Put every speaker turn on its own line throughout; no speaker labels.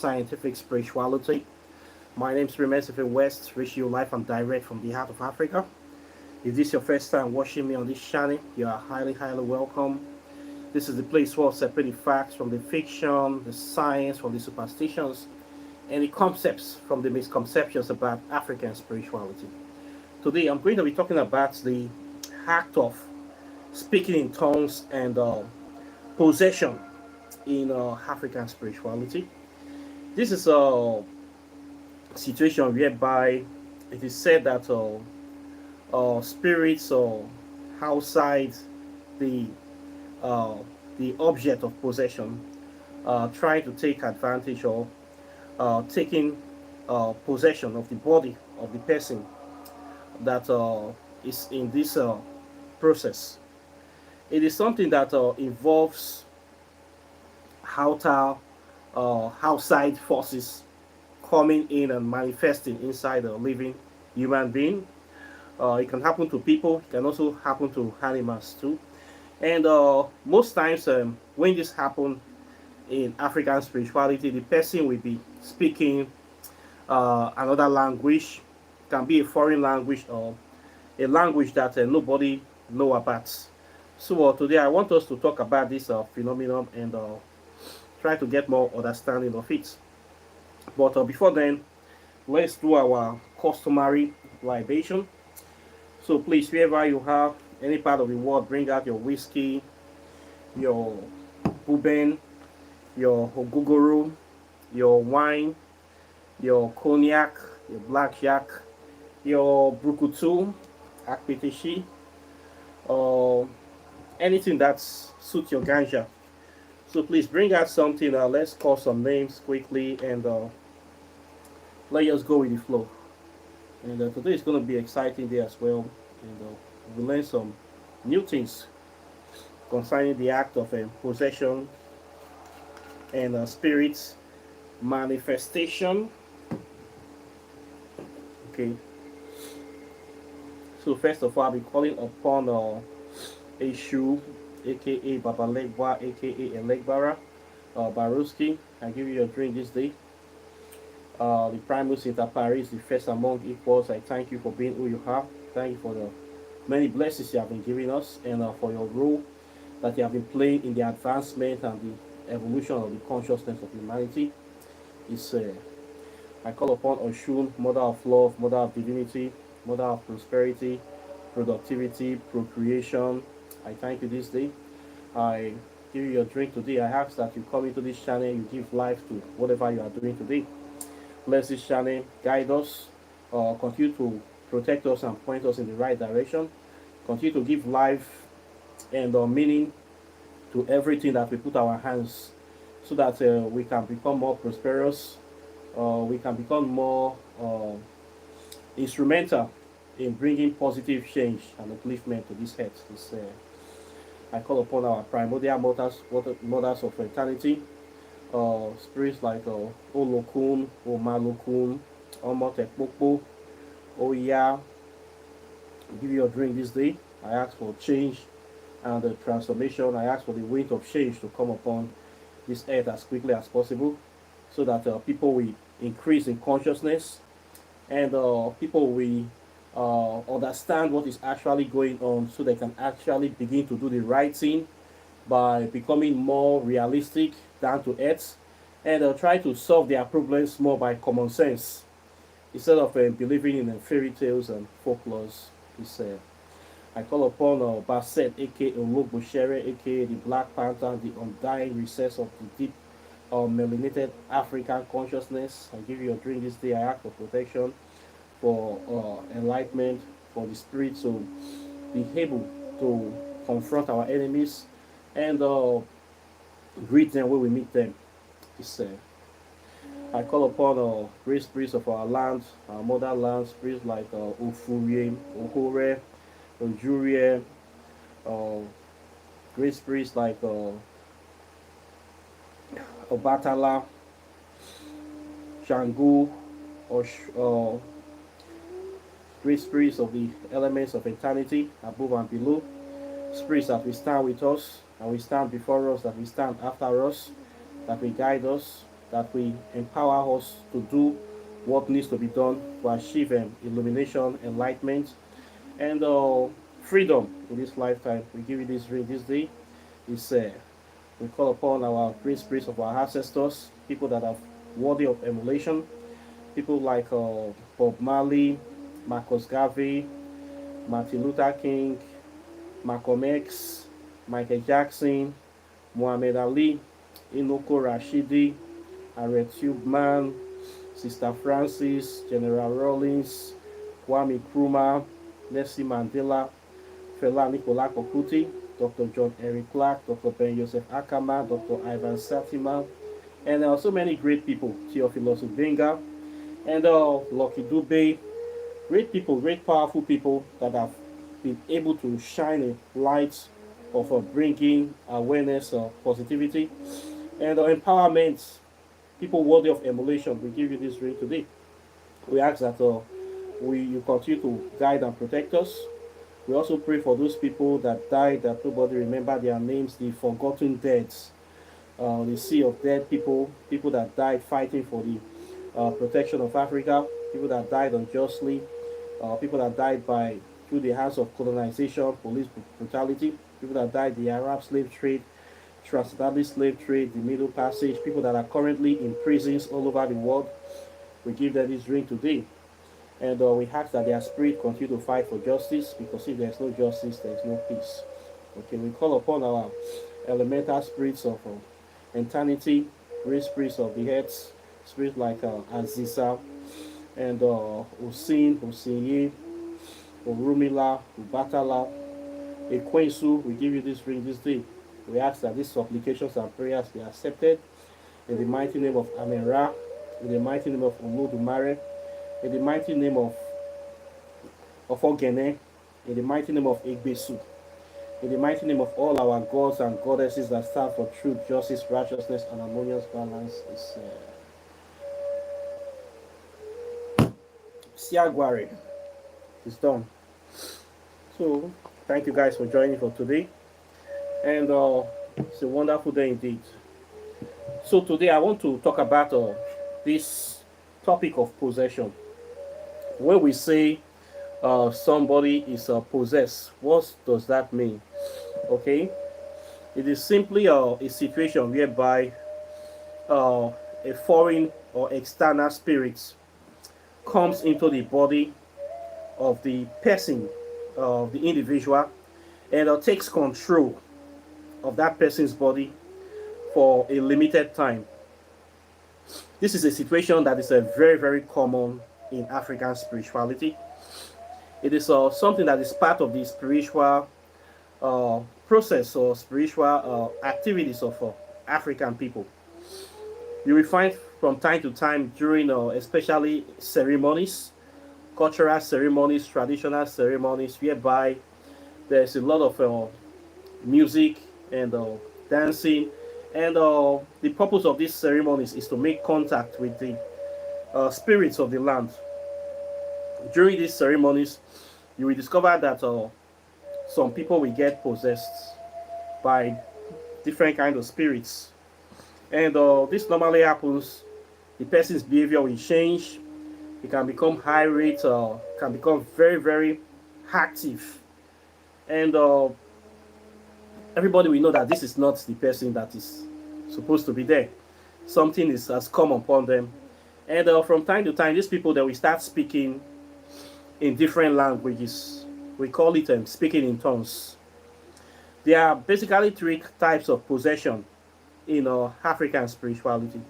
scientific spirituality. My name is Remesife West, reaching you live and direct from the heart of Africa. If this is your first time watching me on this channel, you are highly welcome. This is the place where I separate the facts from the fiction, the science from the superstitions, and the concepts from the misconceptions about African spirituality. Today, I'm going to be talking about the act of speaking in tongues and possession in African spirituality. This is a situation whereby it is said that spirits outside the uh, the object of possession try to take advantage or taking possession of the body of the person that is in this process. It is something that involves outer outside forces coming in and manifesting inside a living human being. It can happen to people. It can also happen to animals too. And most times, when this happens in African spirituality, the person will be speaking another language. It can be a foreign language or a language that nobody know about. So today I want us to talk about this phenomenon and try to get more understanding of it. But before then, let's do our customary libation. So please, wherever you have any part of the world, bring out your whiskey, your bourbon, your ogogoro, your wine, your cognac, your blackjack, your brukutu, akpetishi, or anything that suits your ganja. So please bring out something. Let's call some names quickly and let us go with the flow. And today is going to be exciting day as well. And we'll learn some new things concerning the act of possession and spirits manifestation. Okay. So first of all, I'll be calling upon Eshu, aka Baba Legba, aka Elegbara, Baruski. I give you your drink this day. The Primus Inter Paris, the first among equals. I thank you for being who you are. Thank you for the many blessings you have been giving us and for your role that you have been playing in the advancement and the evolution of the consciousness of humanity. It's, I call upon Oshun, Mother of Love, Mother of Divinity, Mother of Prosperity, Productivity, Procreation. I thank you this day. I give you your drink today. I ask that you come into this channel, you give life to whatever you are doing today. Bless this channel, guide us, continue to protect us and point us in the right direction. Continue to give life and meaning to everything that we put our hands so that we can become more prosperous, we can become more instrumental in bringing positive change and upliftment to this earth. I call upon our primordial mothers of eternity, spirits like Olokun, Omalokun, Omotekpopo, Oya. Give you a drink this day. I ask for change and the transformation. I ask for the wind of change to come upon this earth as quickly as possible so that people will increase in consciousness and people will understand what is actually going on so they can actually begin to do the right thing by becoming more realistic, down to earth, and try to solve their problems more by common sense instead of believing in fairy tales and folklores. I call upon Basset, aka Ologoshere, aka the Black Panther, the undying recess of the deep melanated African consciousness. I give you a drink this day. I ask for protection, for enlightenment, for the spirit to be able to confront our enemies and greet them when we meet them. I call upon great spirits of our land, our motherland, spirits like Ofurie, Ohore, Ojurie, uh, great spirits like Obatala, Shangu, or great spirits of the elements of eternity above and below, spirits that will stand with us and we stand before us, that we stand after us, that will guide us, that will empower us to do what needs to be done to achieve illumination, enlightenment, and freedom in this lifetime. We give you this ring this day. It's, we call upon our great spirits of our ancestors, people that are worthy of emulation, people like Bob Marley, Marcus Garvey, Martin Luther King, Malcolm X, Michael Jackson, Muhammad Ali, Inoko Rashidi, Harriet Tubman, Sister Francis, General Rawlings, Kwame Nkrumah, Nelson Mandela, Fela Nicola Kokuti, Dr. John Eric Clark, Dr. Ben Joseph Akama, Dr. Ivan Satima, and so many great people, Theophilus Ubenga, and Lucky Dube, great people, great powerful people that have been able to shine a light of bringing awareness, positivity, and empowerment. People worthy of emulation. We give you this ring today. We ask that you continue to guide and protect us. We also pray for those people that died, that nobody remember their names, the forgotten dead, the sea of dead people, people that died fighting for the protection of Africa, people that died unjustly, people that died by through the hands of colonization, police brutality, people that died the Arab slave trade, transatlantic slave trade, the Middle Passage, people that are currently in prisons all over the world. We give them this ring today. And we ask that their spirit continue to fight for justice, because if there's no justice, there's no peace. Okay, we call upon our elemental spirits of eternity, great spirits of the earth, spirits like Aziza and Osin, Osinye, Orumila, Ubatala, Ekwensu. We give you this ring this day. We ask that these supplications and prayers be accepted in the mighty name of Amen-Ra, in the mighty name of Olodumare, in the mighty name of Ogene, in the mighty name of Egbesu, in the mighty name of all our gods and goddesses that stand for truth, justice, righteousness, and harmonious balance. Is Siagware. It's done. So, thank you guys for joining for today. And it's a wonderful day indeed. So, today I want to talk about this topic of possession. When we say somebody is possessed, what does that mean? Okay, it is simply a situation whereby a foreign or external spirit comes into the body of the person, of the individual, and takes control of that person's body for a limited time. This is a situation that is very, very common in African spirituality. It is something that is part of the spiritual process or spiritual activities of African people. You will find from time to time during especially ceremonies, cultural ceremonies, traditional ceremonies, whereby there's a lot of music and dancing, and the purpose of these ceremonies is to make contact with the spirits of the land. During these ceremonies, you will discover that some people will get possessed by different kinds of spirits, and this normally happens. The person's behavior will change. It can become irate, can become very, very active, and everybody will know that this is not the person that is supposed to be there. Something has come upon them, and from time to time, these people, they will start speaking in different languages. We call it speaking in tongues. There are basically three types of possession in African spirituality.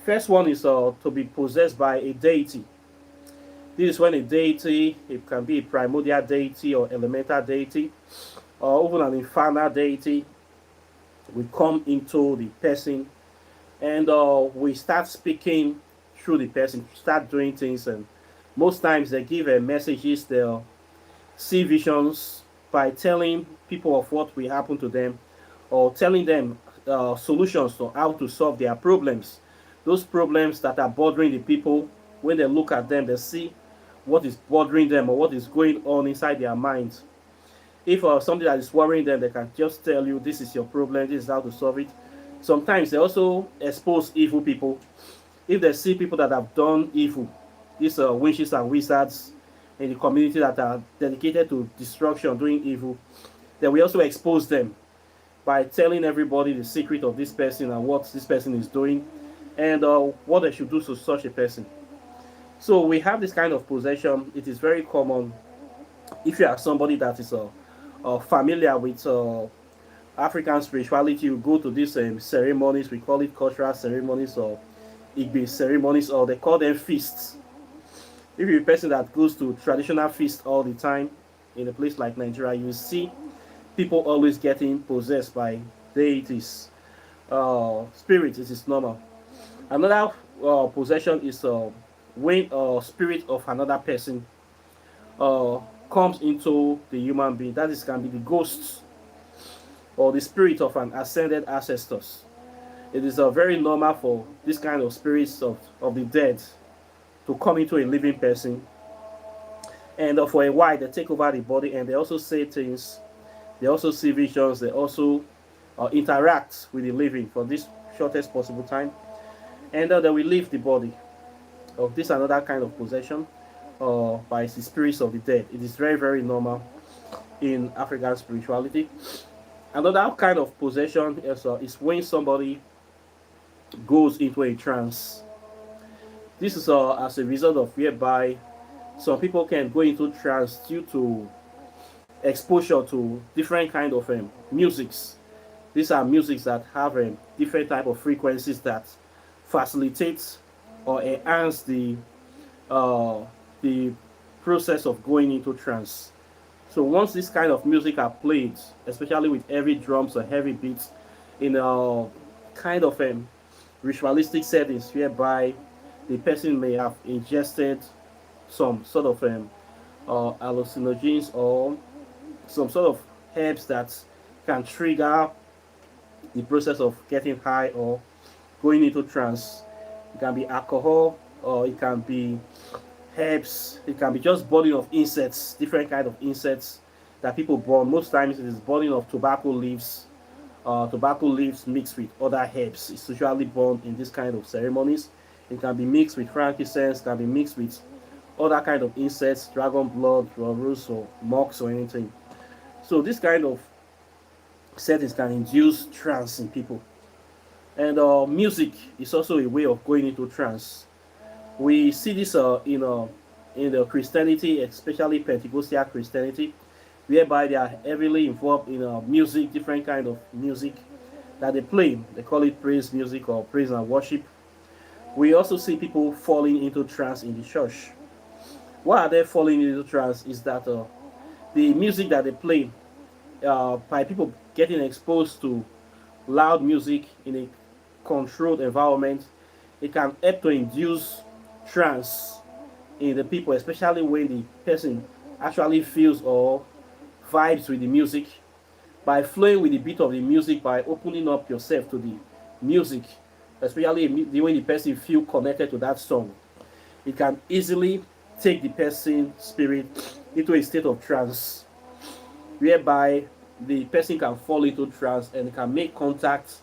First one is to be possessed by a deity. This is when a deity, it can be a primordial deity or elemental deity, or even an infernal deity, will come into the person, and we start speaking through the person, start doing things, and most times they give messages, they'll see visions by telling people of what will happen to them, or telling them solutions to how to solve their problems. Those problems that are bothering the people, when they look at them, they see what is bothering them or what is going on inside their minds. If something that is worrying them, they can just tell you, this is your problem, this is how to solve it. Sometimes they also expose evil people. If they see people that have done evil, these witches and wizards in the community that are dedicated to destruction, doing evil, then we also expose them by telling everybody the secret of this person and what this person is doing, and what they should do to such a person. So we have this kind of possession. It is very common. If you are somebody that is familiar with African spirituality, you go to these ceremonies. We call it cultural ceremonies or Igbe ceremonies, or they call them feasts. If you're a person that goes to traditional feasts all the time in a place like Nigeria, you see people always getting possessed by deities, spirits. It is normal. Another possession is when a spirit of another person uh, comes into the human being. That is, can be the ghosts or the spirit of an ascended ancestors. It is very normal for this kind of spirits of the dead to come into a living person, and for a while they take over the body, and they also say things, they also see visions, they also interact with the living for this shortest possible time, and they will leave the body. Of this another kind of possession by the spirits of the dead. It is very, very normal in African spirituality. Another kind of possession is when somebody goes into a trance. This is as a result of whereby some people can go into trance due to exposure to different kind of musics. These are musics that have different type of frequencies that facilitate or enhance uh, the process of going into trance. So once this kind of music are played, especially with heavy drums or heavy beats, in a kind of ritualistic settings whereby the person may have ingested some sort of hallucinogens or some sort of herbs that can trigger the process of getting high or going into trance. It can be alcohol, or it can be herbs, it can be just burning of insects, different kind of insects that people burn. Most times it is burning of tobacco leaves. Tobacco leaves mixed with other herbs. It's usually burned in this kind of ceremonies. It can be mixed with frankincense, can be mixed with other kind of insects, dragon blood, or rose, or mox, or anything. So this kind of settings can induce trance in people. And music is also a way of going into trance. We see this in the Christianity, especially Pentecostal Christianity, whereby they are heavily involved in music, different kind of music that they play. They call it praise music or praise and worship. We also see people falling into trance in the church. Why are they falling into trance? Is that the music that they play, by people getting exposed to loud music in a controlled environment, it can help to induce trance in the people, especially when the person actually feels or vibes with the music. By flowing with the beat of the music, by opening up yourself to the music, especially when the person feel connected to that song, it can easily take the person's spirit into a state of trance, whereby the person can fall into trance and can make contact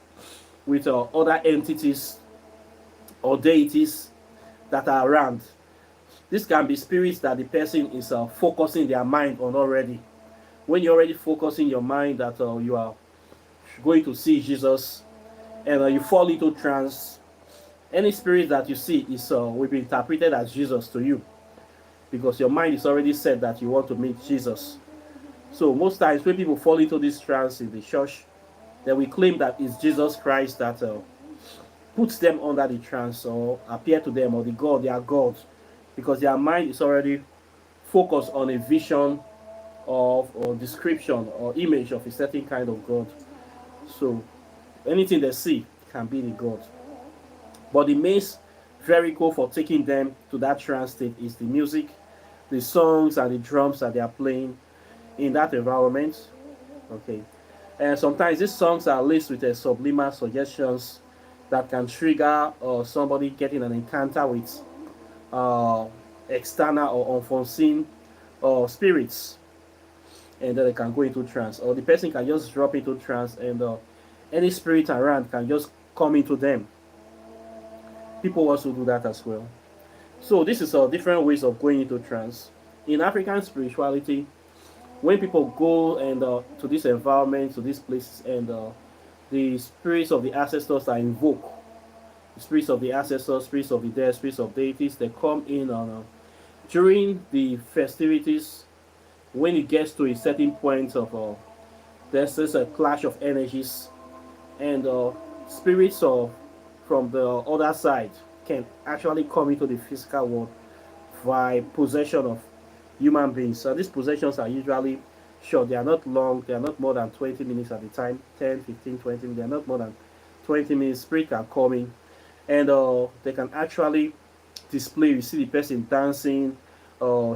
with other entities or deities that are around. This can be spirits that the person is focusing their mind on already. When you're already focusing your mind that you are going to see Jesus, and you fall into trance, any spirit that you see is will be interpreted as Jesus to you, because your mind is already set that you want to meet Jesus. So most times when people fall into this trance in the church, then we claim that it's Jesus Christ that puts them under the trance or appear to them, or the God, their God, because their mind is already focused on a vision of or description or image of a certain kind of God. So anything they see can be the God. But the main vehicle for taking them to that trance state is the music, the songs and the drums that they are playing in that environment. Okay. And sometimes these songs are laced with subliminal suggestions that can trigger somebody getting an encounter with uh, external or unforeseen spirits, and then they can go into trance, or the person can just drop into trance, and any spirit around can just come into them. People also do that as well. So this is different ways of going into trance. In African spirituality, when people go and to this environment, to these places, and the spirits of the ancestors are invoked, the spirits of the ancestors, spirits of the dead, spirits of deities, they come in on during the festivities. When it gets to a certain point of there's just a clash of energies, and spirits of from the other side can actually come into the physical world by possession of human beings. So these possessions are usually short. They are not long. They are not more than 20 minutes at a time. 10, 15, 20. They are not more than 20 minutes. Spirit can come in, and they can actually display. You see the person dancing,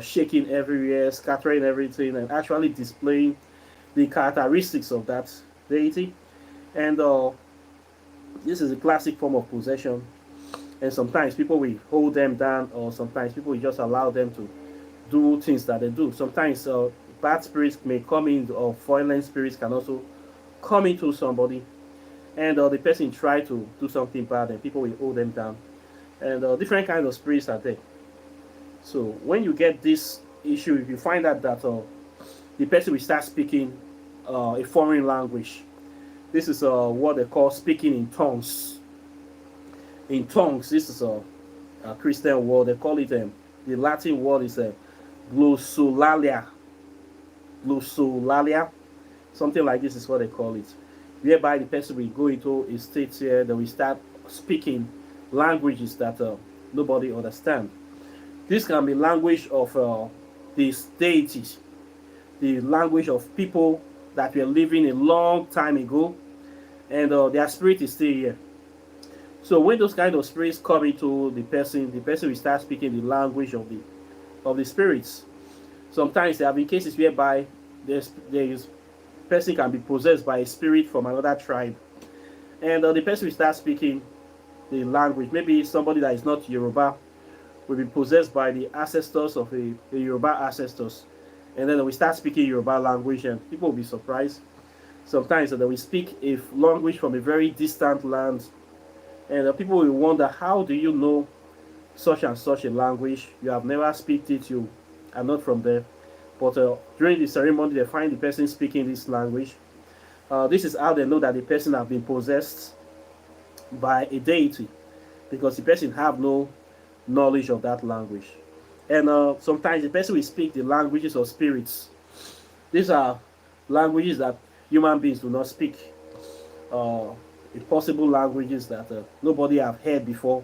shaking everywhere, scattering everything, and actually displaying the characteristics of that deity. And this is a classic form of possession. And sometimes people will hold them down, or sometimes people will just allow them to do things that they do. Sometimes bad spirits may come in, or violent spirits can also come into somebody, and the person try to do something bad, and people will hold them down. And different kinds of spirits are there. So when you get this issue, if you find out that the person will start speaking a foreign language, this is what they call speaking in tongues. In tongues, this is a Christian word. They call it the Latin word is glossolalia. Glossolalia, something like this is what they call it. Whereby the person will go into a state here, they will start speaking languages that nobody understands. This can be language of the deities, the language of people that were living a long time ago, and their spirit is still here. So when those kind of spirits come into the person will start speaking the language of the spirits. Sometimes there have been cases whereby there is person can be possessed by a spirit from another tribe, and the person will start speaking the language. Maybe somebody that is not Yoruba will be possessed by the ancestors of the Yoruba ancestors, and then we start speaking Yoruba language, and people will be surprised. Sometimes they will speak a language from a very distant land, and people will wonder, how do you know such and such a language? You have never speak it, you are not from there. But during the ceremony, they find the person speaking this language. This is how they know that the person has been possessed by a deity, because the person have no knowledge of that language. And sometimes the person will speak the languages of spirits. These are languages that human beings do not speak. Impossible languages that nobody have heard before.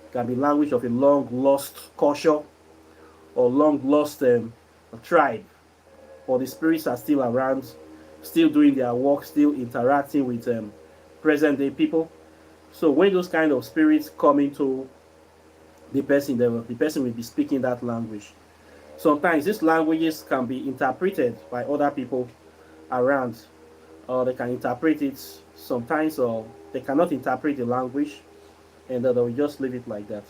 It can be language of a long lost culture, or long lost tribe. But the spirits are still around, still doing their work, still interacting with present day people. So when those kind of spirits come into the person, the person will be speaking that language. Sometimes these languages can be interpreted by other people around. They can interpret it. Sometimes they cannot interpret the language, and they will just leave it like that.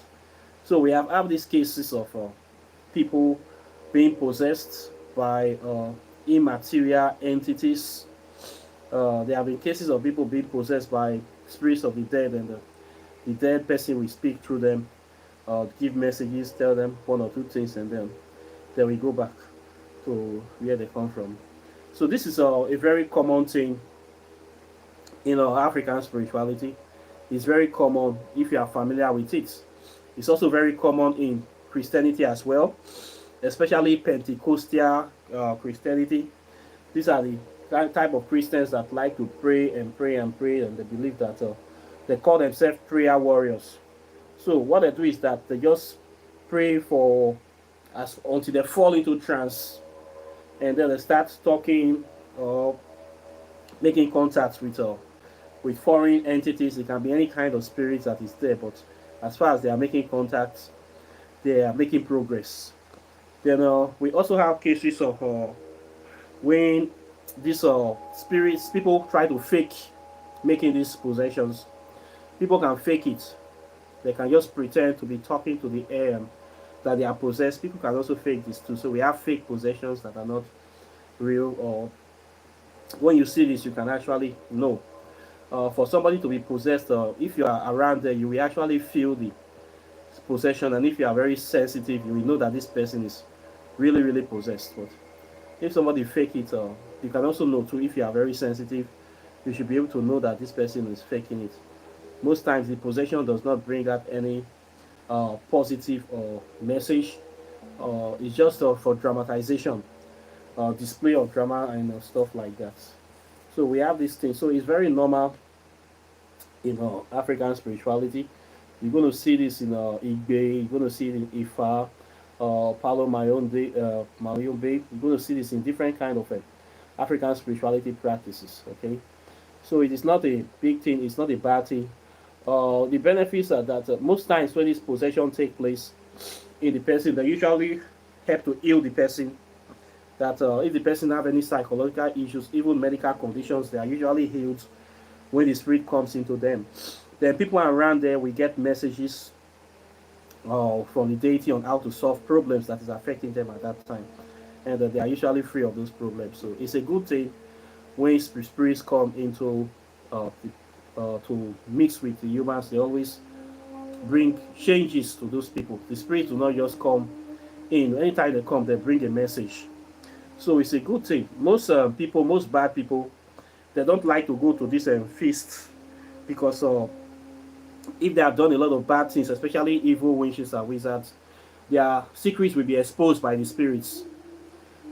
So we have these cases of people being possessed by immaterial entities. There have been cases of people being possessed by spirits of the dead, and the dead person will speak through them, give messages, tell them one or two things, and then they will go back to where they come from. So this is a very common thing in African spirituality. It's very common if you are familiar with it. It's also very common in Christianity as well, especially Pentecostal Christianity. These are the type of Christians that like to pray and pray and pray, and they believe that they call themselves prayer warriors. So what they do is that they just pray for until they fall into trance, and then they start talking or making contact with foreign entities. It can be any kind of spirit that is there, but as far as they are making contact, they are making progress. Then we also have cases of when these spirits, people try to fake making these possessions. People can fake it. They can just pretend to be talking to the air and that they are possessed. People can also fake this too. So we have fake possessions that are not real. Or when you see this, you can actually know For somebody to be possessed, if you are around there, you will actually feel the possession, and if you are very sensitive, you will know that this person is really, really possessed. But if somebody fake it, you can also know too. If you are very sensitive, you should be able to know that this person is faking it. Most times, the possession does not bring out any positive or message. It's just for dramatization, display of drama and stuff like that. So we have this thing. So it's very normal in African spirituality. You're going to see this in Igbe, you're going to see it in Ifa, Palo Mayombe. You're going to see this in different kind of African spirituality practices. Okay, so it is not a big thing. It's not a bad thing. The benefits are that most times when this possession take place in the person, they usually help to heal the person. That if the person have any psychological issues, even medical conditions, they are usually healed when the spirit comes into them. Then people around there will get messages from the deity on how to solve problems that is affecting them at that time, and they are usually free of those problems. So it's a good thing when spirits come into to mix with the humans. They always bring changes to those people. The spirits do not just come in. Anytime they come, they bring a message. So it's a good thing. Most people, most bad people, they don't like to go to this feast because if they have done a lot of bad things, especially evil witches and wizards, their secrets will be exposed by the spirits.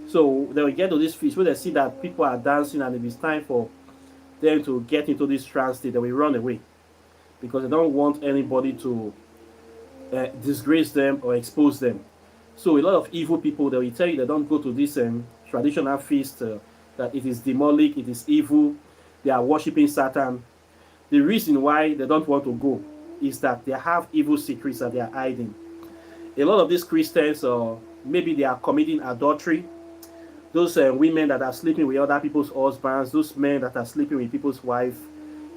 So they will get to this feast where they see that people are dancing, and if it's time for them to get into this trance state, they will run away because they don't want anybody to disgrace them or expose them. So a lot of evil people, they will tell you they don't go to this traditional feast, that it is demonic, it is evil, they are worshiping Satan. The reason why they don't want to go is that they have evil secrets that they are hiding. A lot of these Christians, maybe they are committing adultery. Those women that are sleeping with other people's husbands, those men that are sleeping with people's wives,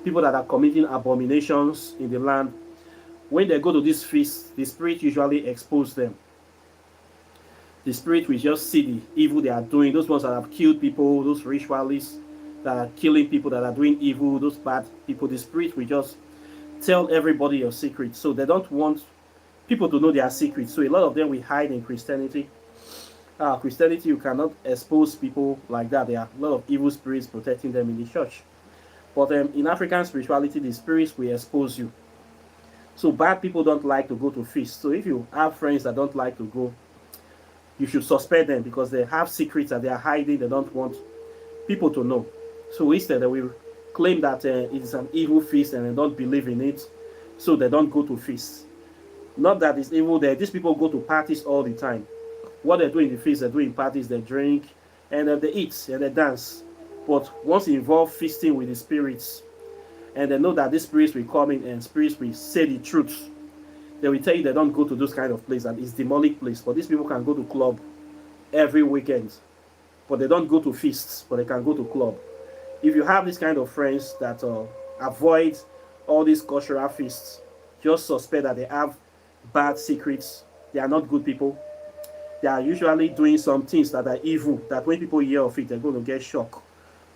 people that are committing abominations in the land. When they go to this feast, the spirit usually expose them. The spirit will just see the evil they are doing. Those ones that have killed people, those ritualists that are killing people, that are doing evil, those bad people, the spirit will just tell everybody your secrets. So they don't want people to know their secrets. So a lot of them will hide in Christianity. Christianity, you cannot expose people like that. There are a lot of evil spirits protecting them in the church. But in African spirituality, the spirits will expose you. So bad people don't like to go to feasts. So if you have friends that don't like to go, you should suspect them because they have secrets that they are hiding. They don't want people to know. So instead, they will claim that it is an evil feast and they don't believe in it. So they don't go to feasts. Not that it's evil there. These people go to parties all the time. What they do in the feast, they do in parties, they drink, and they eat, and they dance. But once you involve feasting with the spirits, and they know that these spirits will come in and spirits will say the truth, they will tell you they don't go to those kind of places, and it's demonic place. But these people can go to club every weekend, but they don't go to feasts, but they can go to club. If you have this kind of friends that avoid all these cultural feasts, just suspect that they have bad secrets. They are not good people. They are usually doing some things that are evil, that when people hear of it, they're going to get shocked.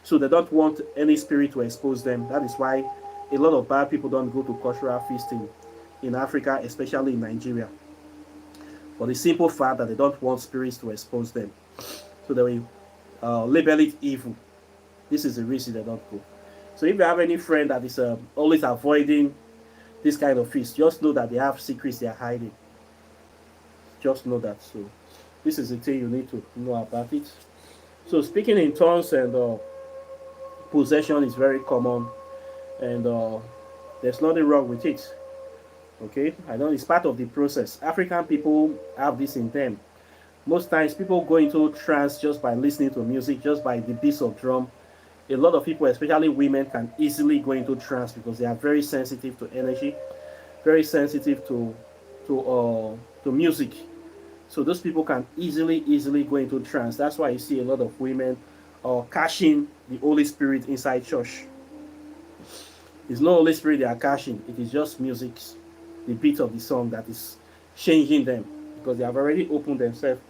So they don't want any spirit to expose them. That is why a lot of bad people don't go to cultural feasting in Africa, especially in Nigeria. For the simple fact that they don't want spirits to expose them. So they will label it evil. This is the reason they don't go. So if you have any friend that is always avoiding this kind of feast, just know that they have secrets they are hiding. Just know that. So this is the thing you need to know about it. So speaking in tongues and possession is very common, and there's nothing wrong with it. Okay, I know it's part of the process. African people have this in them. Most times people go into trance just by listening to music, just by the beats of drum. A lot of people, especially women, can easily go into trance because they are very sensitive to energy, very sensitive to music. So those people can easily go into trance. That's why you see a lot of women catching the Holy Spirit inside church. It's not Holy Spirit they are catching. It is just music, the beat of the song that is changing them because they have already opened themselves,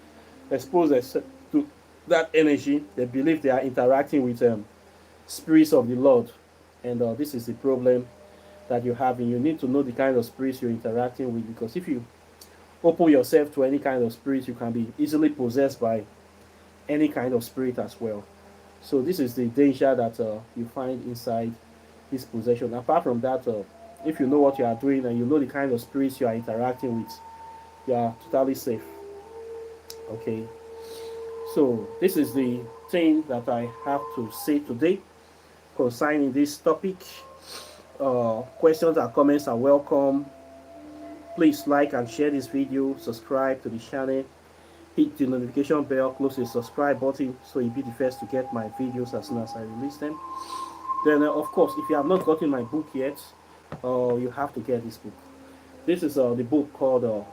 exposed themselves to that energy. They believe they are interacting with spirits of the Lord. And this is the problem that you have, and you need to know the kind of spirits you're interacting with, because if you open yourself to any kind of spirit, you can be easily possessed by any kind of spirit as well. So this is the danger that you find inside this possession. Apart from that, if you know what you are doing and you know the kind of spirits you are interacting with, you are totally safe. Okay. So this is the thing that I have to say today concerning this topic. Questions and comments are welcome. Please like and share this video, subscribe to the channel, hit the notification bell, close the subscribe button so you'll be the first to get my videos as soon as I release them. Then, of course, if you have not gotten my book yet, you have to get this book. This is the book called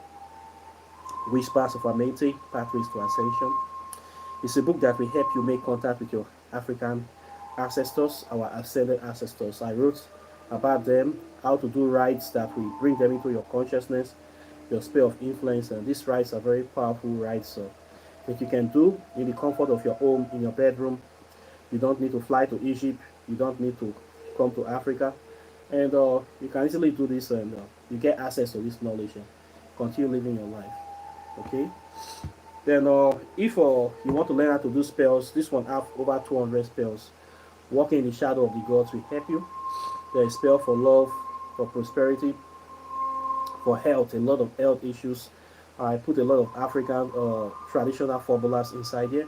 Whispers of Amete, Pathways to Ascension. It's a book that will help you make contact with your African ancestors, our ascended ancestors. I wrote about them, how to do rites that will bring them into your consciousness, your sphere of influence, and these rites are very powerful rites that you can do in the comfort of your home, in your bedroom. You don't need to fly to Egypt. You don't need to come to Africa. And you can easily do this, and you get access to this knowledge and continue living your life. Okay? Then if you want to learn how to do spells, this one have over 200 spells. Walking in the shadow of the gods will help you. There is spell for love, for prosperity, for health, a lot of health issues. I put a lot of African traditional formulas inside here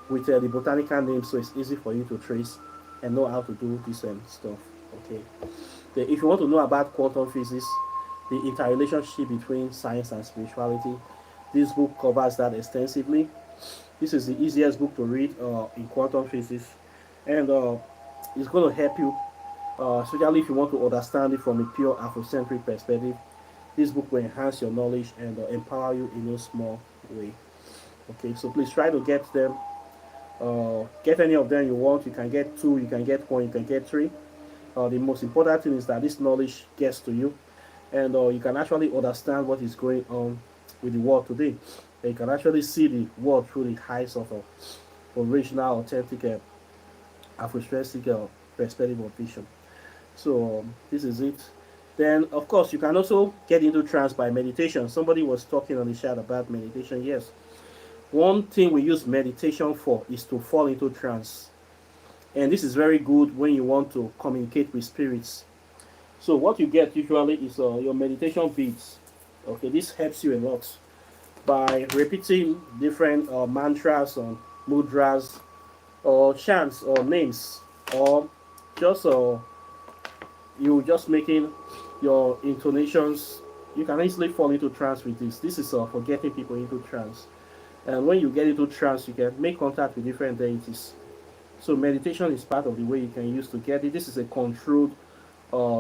with the botanical names, so it's easy for you to trace and know how to do this stuff. Okay. Then if you want to know about quantum physics, the interrelationship between science and spirituality, this book covers that extensively. This is the easiest book to read in quantum physics, and it's going to help you, especially if you want to understand it from a pure Afrocentric perspective. This book will enhance your knowledge and empower you in a small way. Okay, so please try to get them. Get any of them you want. You can get two, you can get one, you can get three. The most important thing is that this knowledge gets to you, and you can actually understand what is going on with the world today. And you can actually see the world through the eyes of original, authentic, Afrocentric perspective of vision. So this is it. Then, of course, you can also get into trance by meditation. Somebody was talking on the chat about meditation. Yes, one thing we use meditation for is to fall into trance, and this is very good when you want to communicate with spirits. So what you get usually is your meditation beats. Okay, this helps you a lot by repeating different mantras or mudras or chants or names, or just you just making your intonations. You can easily fall into trance with this. This is for getting people into trance. And when you get into trance, you can make contact with different deities. So meditation is part of the way you can use to get it. This is a controlled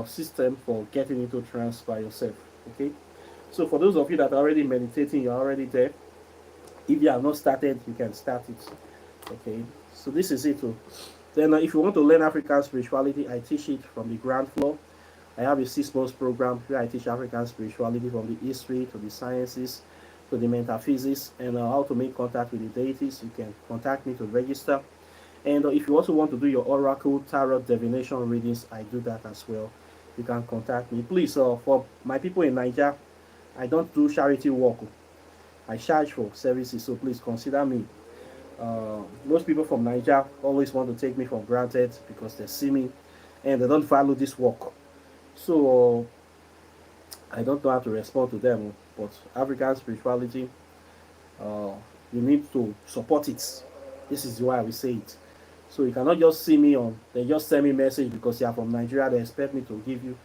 system for getting into trance by yourself. Okay. So for those of you that are already meditating, you're already there. If you have not started, you can start it. Okay. So this is it. Then if you want to learn African spirituality, I teach it from the ground floor. I have a 6 months program where I teach African spirituality from the history to the sciences to the metaphysics, and how to make contact with the deities. You can contact me to register. And if you also want to do your oracle, tarot, divination readings, I do that as well. You can contact me. Please, for my people in Nigeria, I don't do charity work. I charge for services, so please consider me. Most people from Nigeria always want to take me for granted because they see me and they don't value this work. So I don't know how to respond to them, but African spirituality, uh, you need to support it. This is why we say it. So you cannot just see me on, they just send me a message because you are from Nigeria, they expect me to give you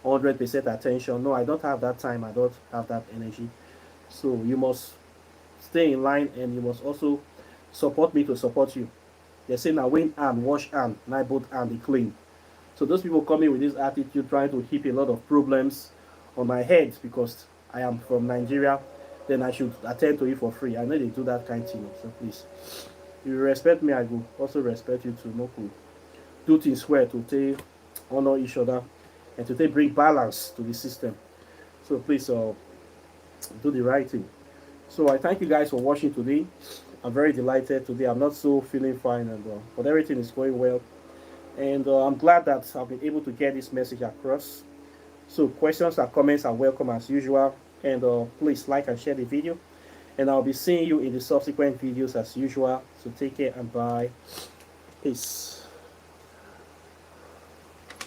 100% attention. No, I don't have that time, I don't have that energy. So you must stay in line, and you must also support me to support you. They say now win and wash and now both and be clean. So those people coming with this attitude trying to heap a lot of problems on my head because I am from Nigeria, then I should attend to it for free. I know they do that kind of thing. So please, if you respect me, I will also respect you to know to do things well, to take honor each other, and to take bring balance to the system. So please do the right thing. So I thank you guys for watching today. I'm very delighted today. I'm not so feeling fine, and but everything is going well. And I'm glad that I've been able to get this message across. So questions and comments are welcome as usual. And please like and share the video. And I'll be seeing you in the subsequent videos as usual. So take care and bye. Peace.